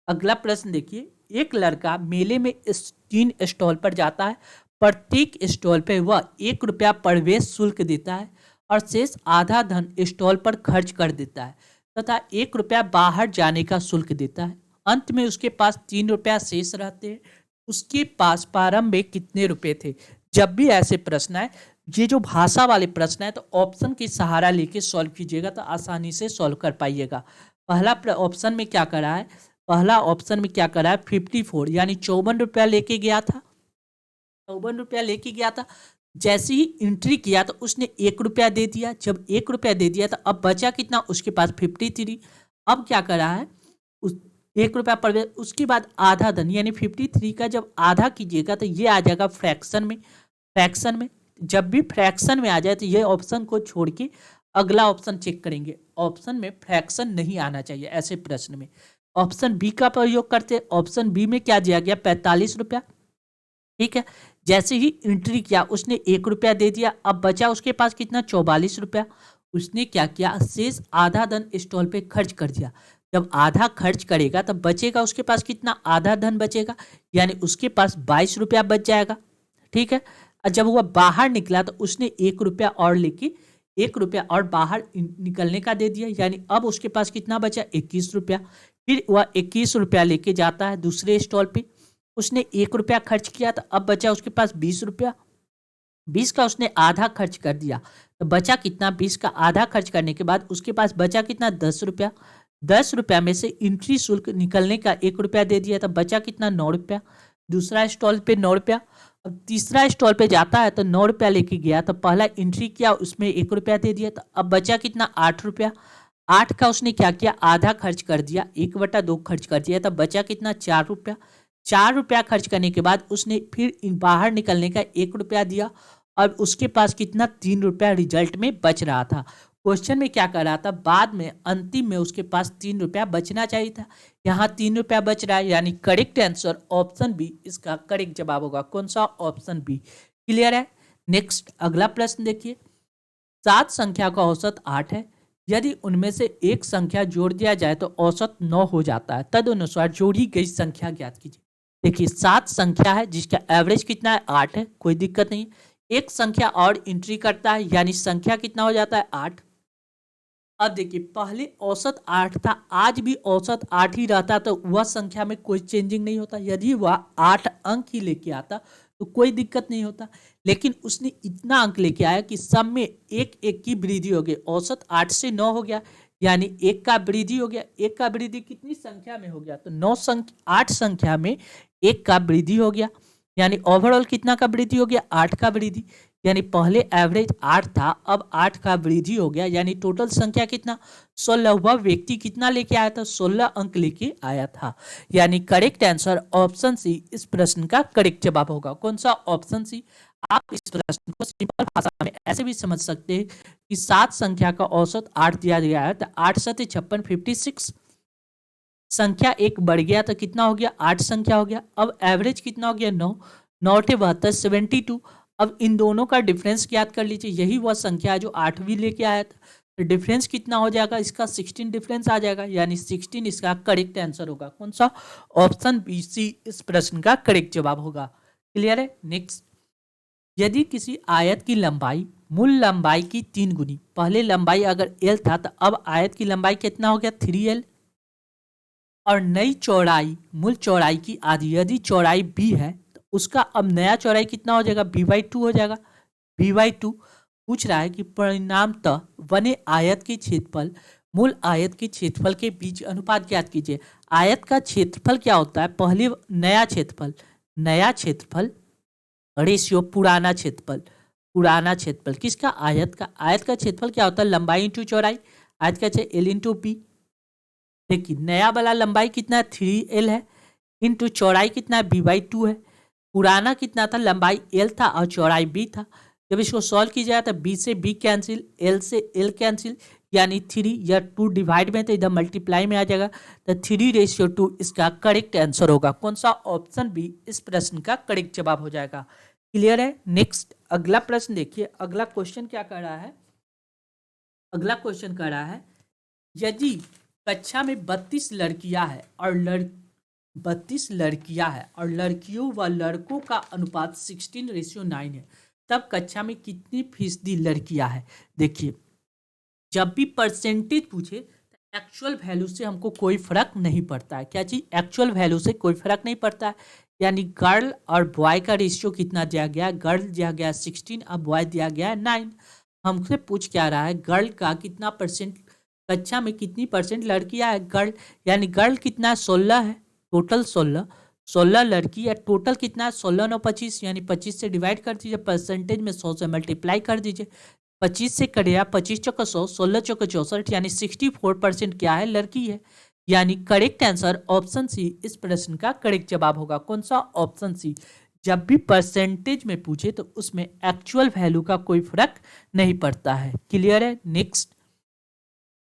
अगला प्रश्न देखिए, एक लड़का मेले में 3 स्टॉल पर जाता है, प्रत्येक स्टॉल पर वह 1 रुपया प्रवेश शुल्क देता है और शेष आधा धन स्टॉल पर खर्च कर देता है तथा 1 रुपया बाहर जाने का शुल्क देता है। अंत में उसके पास 3 रुपया शेष रहते हैं। उसके पास प्रारंभ में कितने रुपए थे। जब भी ऐसे प्रश्न है, ये जो भाषा वाले प्रश्न है, तो ऑप्शन की सहारा लेके सॉल्व कीजिएगा तो आसानी से सॉल्व कर पाइएगा। पहला ऑप्शन में क्या करा है, पहला ऑप्शन में क्या करा है 54, यानी 54 रुपया लेके गया था, 54 रुपया लेके गया था। जैसे ही एंट्री किया तो उसने 1 रुपया दे दिया, जब 1 रुपया दे दिया तो अब बचा कितना, उसके पास 53। अब क्या करा है, उस 1 रुपया पर, उसके बाद आधा धन, यानी 53 का जब आधा कीजिएगा तो ये आ जाएगा फ्रैक्शन में। फ्रैक्शन में जब भी फ्रैक्शन में आ जाए तो ये ऑप्शन को छोड़ के अगला ऑप्शन चेक करेंगे। ऑप्शन में फ्रैक्शन नहीं आना चाहिए ऐसे प्रश्न में। ऑप्शन बी का प्रयोग करते, ऑप्शन बी में क्या दिया गया 45 रुपया, ठीक है। जैसे ही एंट्री किया उसने 1 रुपया दे दिया, अब बचा उसके पास कितना 44 रुपया। उसने क्या किया, शेष आधा धन स्टॉल पे खर्च कर दिया। जब आधा खर्च करेगा तब बचेगा उसके पास कितना, आधा धन बचेगा, यानी उसके पास 22 रुपया बच जाएगा, ठीक है। और जब वह बाहर निकला तो उसने 1 रुपया और लेके 1 रुपया और बाहर निकलने का दे दिया, यानी अब उसके पास कितना बचा 21 रुपया। फिर वह 21 रुपया लेके जाता है दूसरे स्टॉल पे, उसने 1 रुपया खर्च किया तो अब बचा उसके पास 20 रुपया। 20 का उसने आधा खर्च कर दिया तो बचा कितना, 20 का आधा खर्च करने के बाद उसके पास बचा कितना 10 रुपया। 10 रुपया में से एंट्री शुल्क निकलने का 1 रुपया दे दिया तो बचा कितना 9 रुपया। दूसरा स्टॉल पे 9 रुपया। अब तीसरा स्टॉल पे जाता है तो 9 रुपया लेके गया, तो पहला एंट्री किया उसमें 1 रुपया दे दिया, तो अब बचा कितना 8 रुपया। 8 का उसने क्या किया, आधा खर्च कर दिया, 1/2 खर्च कर दिया, तब बचा कितना 4 रुपया। 4 रुपया खर्च करने के बाद उसने फिर बाहर निकलने का 1 रुपया दिया और उसके पास कितना 3 रुपया रिजल्ट में बच रहा था। क्वेश्चन में क्या कर रहा था, बाद में अंतिम में उसके पास 3 रुपया बचना चाहिए था, यहाँ 3 रुपया बच रहा है, यानी करेक्ट आंसर ऑप्शन बी इसका करेक्ट जवाब होगा। कौन सा? Option B. क्लियर है? नेक्स्ट अगला प्रश्न देखिए, 7 संख्या का औसत 8 है, यदि उनमें से एक संख्या जोड़ दिया जाए तो औसत 9 हो जाता है, तदनुसार जोड़ी गई संख्या ज्ञात कीजिए। देखिए 7 संख्या है जिसका एवरेज कितना है 8 है, कोई दिक्कत नहीं। एक संख्या और एंट्री करता है यानी संख्या कितना हो जाता है 8। अब देखिए पहले औसत 8 था, आज भी औसत 8 ही रहता तो वह संख्या में कोई चेंजिंग नहीं होता, यदि वह 8 अंक ही लेके आता तो कोई दिक्कत नहीं होता। लेकिन उसने इतना अंक लेके आया कि सब में एक एक की वृद्धि हो गई, औसत 8 से 9 हो गया, यानी एक का वृद्धि हो गया। एक का वृद्धि कितनी संख्या में हो गया? तो 8 संख्या में एक का वृद्धि हो गया, यानी ओवरऑल कितना का वृद्धि हो गया? 8 का वृद्धि। यानी पहले एवरेज 8 था, अब 8 का वृद्धि हो गया, यानी टोटल संख्या कितना? 16। वह व्यक्ति कितना लेके आया था? 16 अंक लेके आया था, यानी करेक्ट आंसर ऑप्शन सी इस प्रश्न का करेक्ट जवाब होगा। कौन सा? Option C. आप इस प्रश्न को सिंपल भाषा में ऐसे भी समझ सकते हैं कि 7 संख्या का औसत 8 दिया गया है, तो 8 7 56 56, संख्या एक बढ़ गया तो कितना हो गया? 8 संख्या हो गया। अब एवरेज कितना हो गया? 9। 9 × 72 72। अब इन दोनों का डिफरेंस ज्ञात कर लीजिए, यही वह संख्या है जो 8वीं लेके आया था, तो डिफरेंस कितना हो जाएगा? इसका 16 डिफरेंस आ जाएगा, यानी 16 इसका करेक्ट आंसर होगा। कौन सा? ऑप्शन बी सी इस प्रश्न का करेक्ट जवाब होगा। क्लियर है? नेक्स्ट, यदि किसी आयत की लंबाई मूल लंबाई की 3 गुनी, पहले लंबाई अगर l था तो अब आयत की लंबाई कितना हो गया? 3l, और नई चौड़ाई मूल चौड़ाई की आधी, यदि चौड़ाई b है तो उसका अब नया चौड़ाई कितना हो जाएगा? b/2 हो जाएगा। b/2 पूछ रहा है कि परिणामतः बने आयत के क्षेत्रफल मूल आयत के क्षेत्रफल के बीच अनुपात ज्ञात कीजिए। आयत का क्षेत्रफल क्या होता है? पहले नया क्षेत्रफल रेशियो पुराना क्षेत्रफल किसका? आयत का। आयत का क्षेत्रफल क्या होता है? लंबाई इंटू चौड़ाई। आयत का l इंटू बी। देखिए नया वाला लंबाई कितना है? 3l है, इंटू चौड़ाई कितना है? b/2 है। पुराना कितना था? लंबाई l था और चौड़ाई b था। जब इसको सॉल्व किया जाए तो b से b कैंसिल, l से l कैंसिल, यानी 3 या 2 डिवाइड में तो इधर मल्टीप्लाई में आ जाएगा, तो 3:2 इसका करेक्ट आंसर होगा। कौन सा? ऑप्शन बी इस प्रश्न का करेक्ट जवाब हो जाएगा। क्लियर है? नेक्स्ट अगला प्रश्न देखिए, अगला क्वेश्चन क्या कर रहा है? अगला क्वेश्चन कर रहा है, यदि कक्षा में 32 लड़कियां हैं और 32 लड़कियां हैं और लड़कियों व लड़कों का अनुपात 16:9 है, तब कक्षा में कितनी फीसदी लड़कियां हैं? देखिए जब भी परसेंटेज पूछे तो एक्चुअल वैल्यू से हमको कोई फर्क नहीं पड़ता है। क्या चीज? एक्चुअल वैल्यू से कोई फर्क नहीं पड़ता है, यानी गर्ल और बॉय का रेशियो कितना दिया गया है? गर्ल दिया गया है 16 और बॉय दिया गया है 9। हमसे पूछ क्या रहा है? गर्ल का कितना परसेंट, कक्षा में कितनी परसेंट लड़कियां है? गर्ल, यानी गर्ल कितना है? 16 है, टोटल 16 लड़की है, टोटल कितना है? 16 9 25, यानी 25 से डिवाइड कर दीजिए, परसेंटेज में 100 से मल्टीप्लाई कर दीजिए, 25 से कटेगा 25 चौका 100, 16 चौका 64, यानी 64% क्या है? लड़की है। यानी करेक्ट आंसर ऑप्शन सी इस प्रश्न का करेक्ट जवाब होगा। कौन सा? Option C. जब भी परसेंटेज में पूछे तो उसमें एक्चुअल वैल्यू का कोई फर्क नहीं पड़ता है। क्लियर है? नेक्स्ट,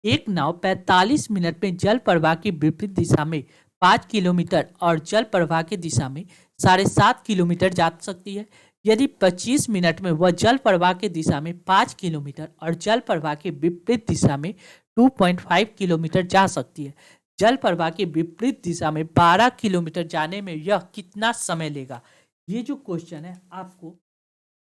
एक नाव 45 मिनट में जल प्रवाह की विपरीत दिशा में 5 किलोमीटर और जल प्रवाह की दिशा में 7.5 किलोमीटर जा सकती है। यदि 25 मिनट में वह जल प्रवाह की दिशा में 5 किलोमीटर और जल प्रवाह की विपरीत दिशा में 2.5 किलोमीटर जा सकती है, जल प्रवाह की विपरीत दिशा में 12 किलोमीटर जाने में यह कितना समय लेगा? ये जो क्वेश्चन है आपको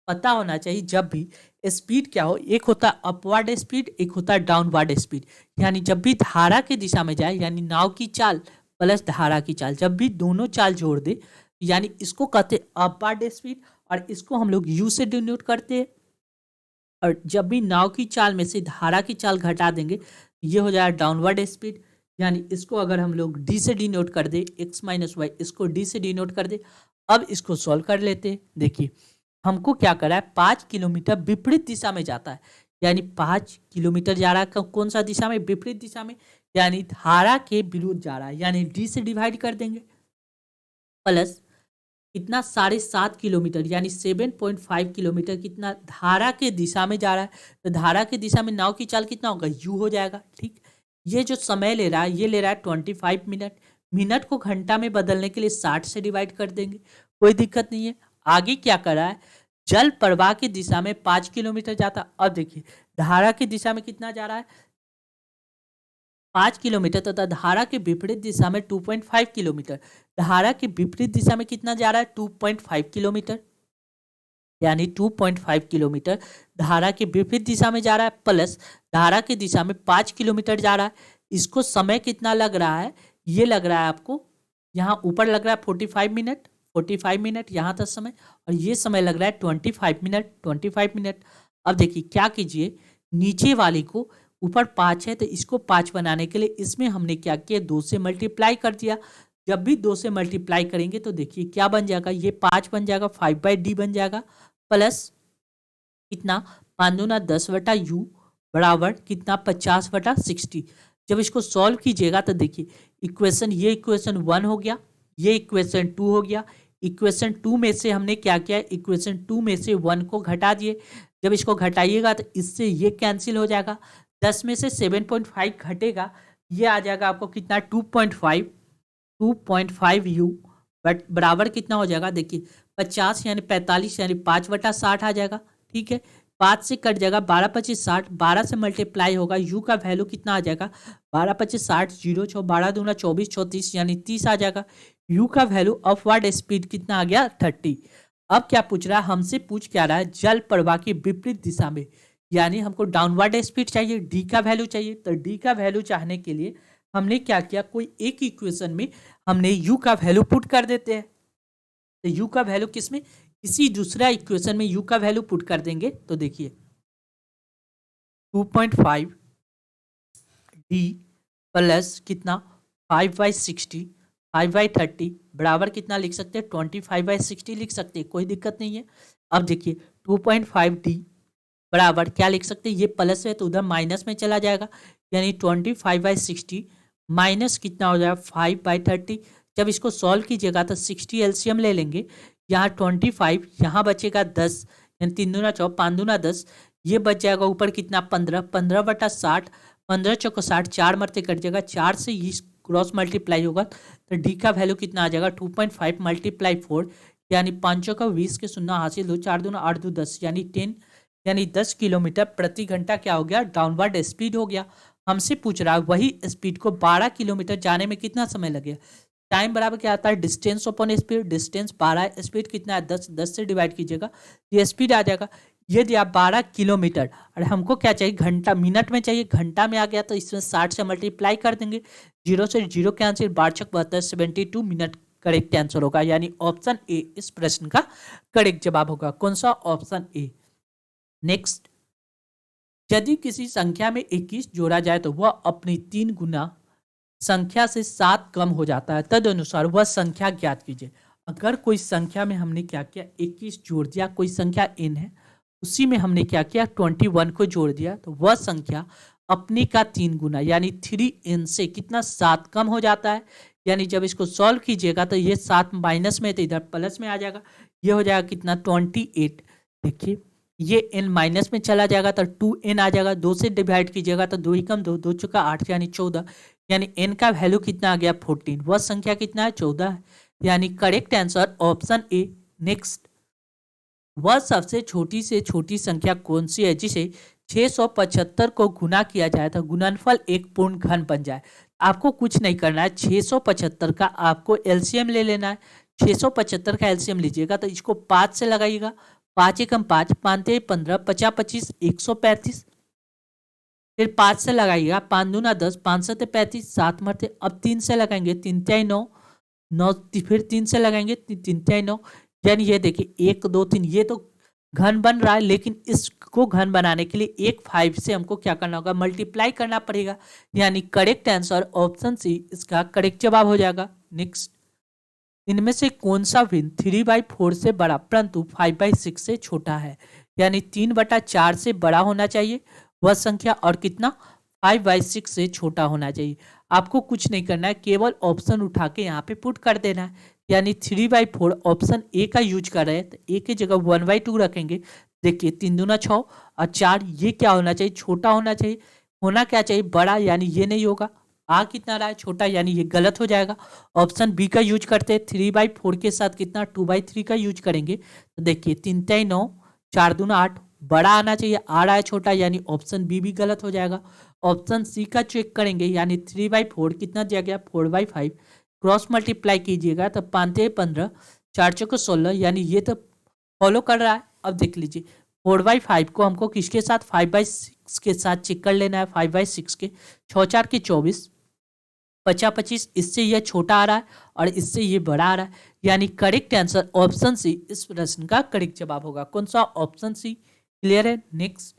पता होना चाहिए। जब भी स्पीड क्या हो, एक होता है अपवर्ड स्पीड, एक होता है डाउनवर्ड स्पीड, यानी जब भी धारा की दिशा में जाए, यानी नाव की चाल प्लस धारा की चाल, जब भी दोनों चाल जोड़ दे, यानी इसको कहते हैं अपवर्ड स्पीड और इसको हम लोग यू से डिनोट करते हैं। और जब भी नाव की चाल में से धारा की चाल घटा देंगे, ये हो जाएगा डाउनवर्ड स्पीड, यानी इसको अगर हम लोग डी से डिनोट कर दे, x - y, इसको डी से डिनोट कर दे। अब इसको सॉल्व कर लेते हैं। देखिए हमको क्या करा है? 5 किलोमीटर विपरीत दिशा में जाता है, यानी 5 किलोमीटर जा रहा है कौन सा दिशा में? विपरीत दिशा में, यानी धारा के विरुद्ध जा रहा है, यानी डी से डिवाइड कर देंगे, प्लस कितना 7.5 किलोमीटर यानी 7.5 किलोमीटर कितना धारा के दिशा में जा रहा है। तो धारा की दिशा में नाव की चाल कितना होगा, यू हो जाएगा। ठीक, ये जो समय ले रहा है ये ले रहा है 25 मिनट। मिनट को घंटा में बदलने के लिए 60 से डिवाइड कर देंगे, कोई दिक्कत नहीं है। आगे क्या कर रहा है, जल प्रवाह की दिशा में 5 किलोमीटर जाता। अब देखिए धारा की दिशा में कितना जा रहा है, 5 किलोमीटर, तथा धारा के विपरीत दिशा में 2.5 किलोमीटर। धारा के विपरीत दिशा में कितना जा रहा है, 2.5 किलोमीटर, यानी 2.5 किलोमीटर धारा के विपरीत दिशा में जा रहा है, प्लस धारा की दिशा में 5 किलोमीटर जा रहा है। इसको समय कितना लग रहा है, ये लग रहा है आपको यहाँ ऊपर लग रहा है 45 मिनट, 45 मिनट यहाँ तक समय, और ये समय लग रहा है 25 मिनट, 25 मिनट। अब देखिए क्या कीजिए, नीचे वाली को ऊपर 5 है तो इसको 5 बनाने के लिए इसमें हमने क्या किया, 2 से मल्टीप्लाई कर दिया। जब भी 2 से मल्टीप्लाई करेंगे तो देखिए क्या बन जाएगा, ये 5 बन जाएगा, 5/d बन जाएगा, प्लस कितना 5 दूना 10 बटा यू बराबर कितना 50/60। जब इसको सॉल्व कीजिएगा तो देखिए इक्वेशन, ये इक्वेशन 1 हो गया, ये इक्वेशन 2 हो गया। इक्वेशन 2 में से हमने क्या किया, इक्वेशन 2 में से 1 को घटा दिए। जब इसको घटाइएगा तो इससे ये कैंसिल हो जाएगा, 10 में से 7.5 घटेगा, ये आ जाएगा आपको कितना 2.5 यू बट बराबर कितना हो जाएगा, देखिए 50 यानी 45 यानी 5/60 आ जाएगा। ठीक है, 5 से कट जाएगा, 12×25=60, 12 से मल्टीप्लाई होगा, यू का वैल्यू कितना आ जाएगा, 12×25=60, 0 6 12 दूना 24 34 यानी 30 आ जाएगा। यू का वैल्यू अपवर्ड स्पीड कितना आ गया, 30। अब क्या पूछ रहा है हमसे, पूछ क्या रहा है, जल प्रवाह की विपरीत दिशा में, यानी हमको डाउनवर्ड स्पीड चाहिए, डी का वैल्यू चाहिए। तो डी का वैल्यू चाहने के लिए हमने क्या किया, कोई एक इक्वेशन में हमने यू का वैल्यू पुट कर देते हैं। तो यू का वैल्यू किसमें, किसी दूसरा इक्वेशन में यू का वैल्यू पुट कर देंगे। तो देखिए 2.5 डी प्लस कितना 5/60, 5/30 बराबर कितना लिख सकते हैं, 25/60 लिख सकते हैं, कोई दिक्कत नहीं है। अब देखिए 2.5 डी बराबर क्या लिख सकते हैं, ये प्लस है तो उधर माइनस में चला जाएगा, यानी 25/60 माइनस कितना हो जाएगा 5/30। जब इसको सॉल्व कीजिएगा तो 60 एलसीएम ले लेंगे, यहाँ 25 यहाँ बचेगा 10, यानी 3 दूना 4 5 दूना 10, ये बच जाएगा ऊपर कितना 15, 15/60, 15 चौको 60, 4 मरते कट जाएगा, 4 से ये क्रॉस मल्टीप्लाई होगा तो डी का वैल्यू कितना आ जाएगा 2.5 × 4, यानी 5 का 20 के 0 हासिल 2 4 दूना 8 2 10 यानी 10, यानी 10 किलोमीटर प्रति घंटा क्या हो गया, डाउनवर्ड स्पीड हो गया। हमसे पूछ रहा है वही स्पीड को 12 किलोमीटर जाने में कितना समय लगेगा। टाइम बराबर क्या आता है, distance upon speed, distance 12, speed कितना है 10, 10 से डिवाइड कीजिएगा ये स्पीड आ जाएगा। यदि आप 12 किलोमीटर, और हमको क्या चाहिए घंटा, मिनट में चाहिए, घंटा में आ गया तो इसमें 60 से मल्टीप्लाई कर देंगे, 0 से 0 कैंसिल, 12×72 72 मिनट करेक्ट आंसर होगा, यानी ऑप्शन ए इस प्रश्न का करेक्ट जवाब होगा। कौन सा, ऑप्शन ए। नेक्स्ट, यदि किसी संख्या में 21 जोड़ा जाए तो वह अपनी 3 गुना संख्या से 7 कम हो जाता है, तदनुसार वह संख्या ज्ञात कीजिए। अगर कोई संख्या में हमने क्या किया 21 जोड़ दिया, कोई संख्या n है उसी में हमने क्या किया 21 को जोड़ दिया, तो वह संख्या अपनी का 3 गुना यानी 3n से कितना 7 कम हो जाता है। यानी जब इसको सॉल्व कीजिएगा तो ये 7 माइनस में तो इधर प्लस में आ जाएगा, ये हो जाएगा कितना 28। देखिए ये n माइनस में चला जाएगा तो 2n आ जाएगा, 2 से डिवाइड कीजिएगा तो 2 ही कम 2, 2 चुका 8 यानी 14, यानी n का वैल्यू कितना आ गया 14, वह संख्या कितना है 14 है, यानी correct answer option A. Next, वह सबसे छोटी से छोटी संख्या कौन सी है जिसे 675 को गुना किया जाए तो गुणनफल एक पूर्ण घन बन जाए। आपको कुछ नहीं करना है, 675 का आपको एलसीएम ले लेना है। 675 का एलसीएम लीजिएगा तो इसको 5 से लगाइएगा, 5 एकम 5, 5 15, 50 25 135, फिर 5 से लगाइएगा, 5 दूना 10, 5 7 35, 7 मरते, अब 3 से लगाएंगे 3 तिहाई 9, 9 फिर 3 से लगाएंगे 3 तिहाई 9, यानी ये देखिए 1 2 3 ये तो घन बन रहा है, लेकिन इसको घन बनाने के लिए 1 5 से हमको क्या करना होगा, मल्टीप्लाई करना पड़ेगा, यानी करेक्ट आंसर ऑप्शन सी इसका करेक्ट जवाब हो जाएगा। नेक्स्ट, इनमें से कौन सा भिन्न 3/4 से बड़ा परंतु 5/6 से छोटा है, यानी 3/4 से बड़ा होना चाहिए वह संख्या और कितना 5/6 से छोटा होना चाहिए। आपको कुछ नहीं करना है, केवल ऑप्शन उठा के यहाँ पे पुट कर देना है। यानी 3/4 ऑप्शन ए का यूज कर रहे हैं तो ए की जगह 1/2 रखेंगे। देखिए 3 दूना 6 और 4, ये क्या होना चाहिए, छोटा होना चाहिए। होना क्या चाहिए, बड़ा, यानी ये नहीं होगा। आ कितना रहा है, छोटा, यानी ये गलत हो जाएगा। ऑप्शन बी का यूज करते हैं, 3/4 के साथ कितना 2/3 का यूज करेंगे। तो देखिए 3 3 9, 4 दूना 8, बड़ा आना चाहिए, आ रहा है छोटा, यानी ऑप्शन बी भी गलत हो जाएगा। ऑप्शन सी का चेक करेंगे, यानी 3/4 कितना दिया गया 4/5, क्रॉस मल्टीप्लाई कीजिएगा तो 5 3 15, 4 4 16, यानी ये तो फॉलो कर रहा है। अब देख लीजिए 4/5 को हमको किसके साथ 5/6 के साथ चेक कर लेना है। 5/6 के 6 4 के 24, 50 25, इससे यह छोटा आ रहा है और इससे ये बड़ा आ रहा है, यानी करेक्ट आंसर ऑप्शन सी इस प्रश्न का करेक्ट जवाब होगा। कौन सा, ऑप्शन सी। क्लियर है। नेक्स्ट,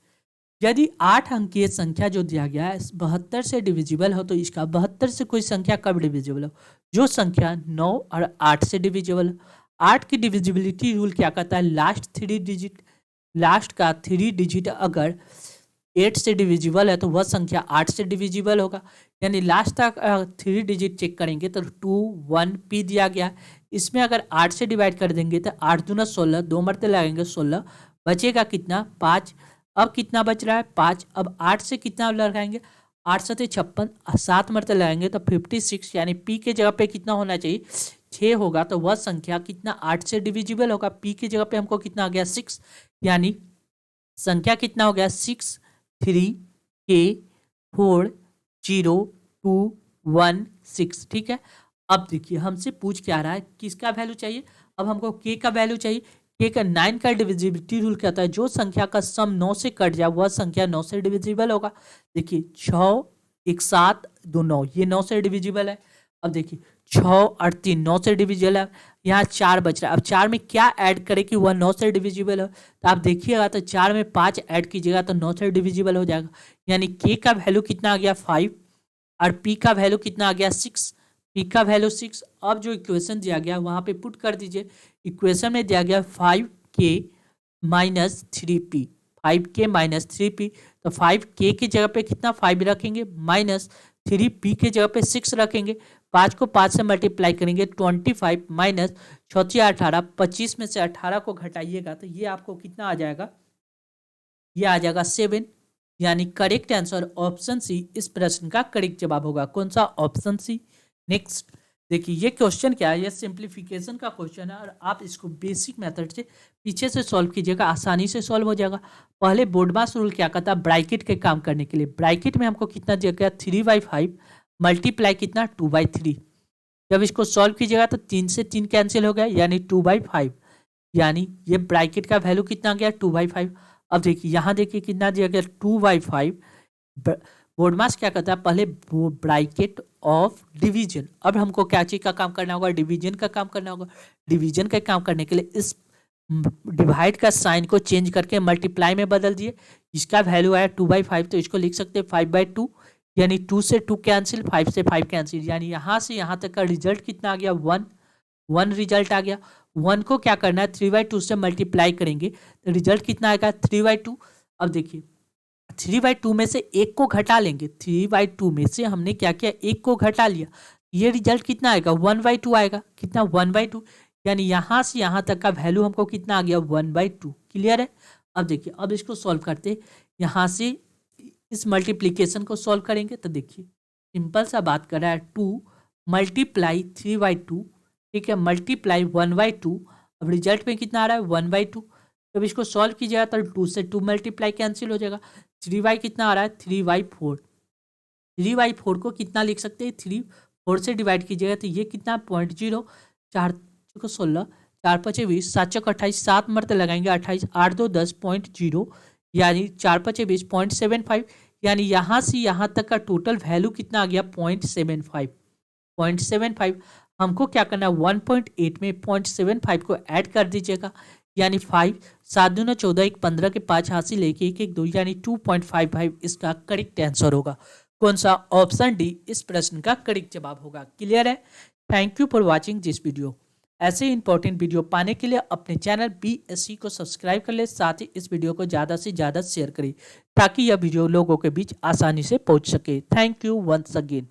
यदि 8 अंकीय संख्या जो दिया गया है 72 से डिविजिबल हो तो इसका 72 से कोई संख्या कब डिविजिबल हो, जो संख्या 9 और 8 से डिविजिबल हो। 8 की डिविजिबिलिटी रूल क्या कहता है, लास्ट का 3 डिजिट अगर 8 से डिविजिबल है तो वह संख्या 8 से डिविजिबल होगा। यानी लास्ट तक 3 डिजिट चेक करेंगे तो 2 1 p दिया गया। इसमें अगर 8 से डिवाइड कर देंगे तो 8 दूना 16, 2 मरते लगेंगे 16, बचेगा कितना 5। अब कितना बच रहा है 5। अब 8 से कितना लगाएंगे, 8 सते 56, 7 मरते लगाएंगे तो 56, यानी p के जगह पे कितना होना चाहिए 6 होगा। तो वह संख्या कितना 8 से डिविजिबल होगा। p की जगह पे हमको कितना आ गया 6, यानी संख्या कितना हो गया 6 3 k 4 0 2 1 6। ठीक है। अब देखिए हमसे पूछ क्या रहा है, किसका वैल्यू चाहिए। अब हमको k का वैल्यू चाहिए। k का 9 का डिविजिबिलिटी रूल कहता है जो संख्या का सम 9 से कट जाए वह संख्या 9 से डिविजिबल होगा। देखिए 6 1 7 2 9, ये 9 से डिविजिबल है। अब देखिए 6 और 3 9 से डिविजिबल है। यहाँ 4 बच रहा है। अब 4 में क्या ऐड करें कि वह 9 से डिविजिबल हो, तो आप देखिएगा तो 4 में 5 ऐड कीजिएगा तो 9 से डिविजिबल हो जाएगा। यानी k का वैल्यू कितना आ गया 5 और p का वैल्यू कितना आ गया 6। p का वैल्यू 6। अब जो इक्वेशन दिया गया वहां पे पुट कर दीजिए। इक्वेशन में दिया गया 5k minus 3p, 5k minus 3p। तो 5k की जगह पे कितना 5 रखेंगे, माइनस 3p की जगह पे 6 रखेंगे। 5 को 5 से मल्टीप्लाई करेंगे 25 माइनस 6 18, 25 में से 18 को घटाइएगा तो ये आपको कितना आ जाएगा, ये आ जाएगा 7। यानी करेक्ट आंसर ऑप्शन सी इस प्रश्न का करेक्ट जवाब होगा। कौन सा, ऑप्शन सी। नेक्स्ट देखिए ये क्वेश्चन क्या है, ये सिंप्लीफिकेशन का क्वेश्चन है और आप इसको बेसिक मेथड से पीछे से सॉल्व कीजिएगा, आसानी से सॉल्व हो जाएगा। पहले बोर्डमास रूल क्या कहता है, ब्रैकेट के काम करने के लिए। ब्रैकेट में हमको कितना दिया गया 3/5 मल्टीप्लाई कितना 2/3। जब इसको सॉल्व कीजिएगा तो 3 से 3 कैंसिल हो गया, यानी 2/5, यानी ये ब्रैकेट का वैल्यू कितना गया 2/5। अब देखिए यहाँ देखिए कितना दिया गया 2/5। बोर्डमास क्या करता है, पहले ब्रैकेट ऑफ डिवीजन। अब हमको क्या चीज का काम करना होगा, डिवीजन का काम करना होगा। डिवीजन का काम करने के लिए इस डिवाइड का साइन को चेंज करके मल्टीप्लाई में बदल दिए। इसका वैल्यू आया 2/5 तो इसको लिख सकते हैं 5/2, यानी 2 से 2 कैंसिल, 5 से 5 कैंसिल, यानी यहाँ से यहाँ तक का रिजल्ट कितना आ गया 1 रिजल्ट आ गया। 1 को क्या करना है 3/2 से मल्टीप्लाई करेंगे तो रिजल्ट कितना आएगा 3/2। अब देखिए 3/2 में से 1 को घटा लेंगे। 3/2 में से हमने क्या किया 1 को घटा लिया, ये रिजल्ट कितना आएगा 1/2 आएगा। कितना 1/2, यानी यहाँ से यहाँ तक का वैल्यू हमको कितना आ गया 1/2। क्लियर है। अब देखिए अब इसको सॉल्व करते, यहाँ से इस मल्टीप्लीकेशन को सॉल्व करेंगे तो देखिए सिंपल सा बात कर रहा है 2 मल्टीप्लाई 3/2, ठीक है, मल्टीप्लाई 1/2। अब रिजल्ट में कितना आ रहा है 1/2। जब इसको सॉल्व कीजिएगा तो 2 से 2 मल्टीप्लाई कैंसिल हो जाएगा। 3y कितना आ रहा है 3/4। 3/4 को कितना लिख सकते हैं 3 4 से डिवाइड कीजिएगा तो ये कितना 0.0, 4 को 16, 4 5 20, 7 चौक 28, 7 मरते लगाएंगे 28, 8 2 10, 0.0, यानी 4 5 20, 0.75। यानी यहाँ से यहाँ तक का टोटल वैल्यू कितना आ गया 0.75। 0.75 हमको क्या करना है 1.8 में 0.75 को ऐड कर दीजिएगा, यानी 5 7 दूना 14, 1 15 के 5 हासिल लेके 1 1 2, यानी 2.55 इसका करेक्ट आंसर होगा। कौन सा, ऑप्शन डी इस प्रश्न का करेक्ट जवाब होगा। क्लियर है। Thank you for watching this video. ऐसे इंपॉर्टेंट वीडियो पाने के लिए अपने चैनल BSc को सब्सक्राइब कर ले, साथ ही इस वीडियो को ज़्यादा से ज़्यादा शेयर करें ताकि यह वीडियो लोगों के बीच आसानी से पहुंच सके। Thank you once again.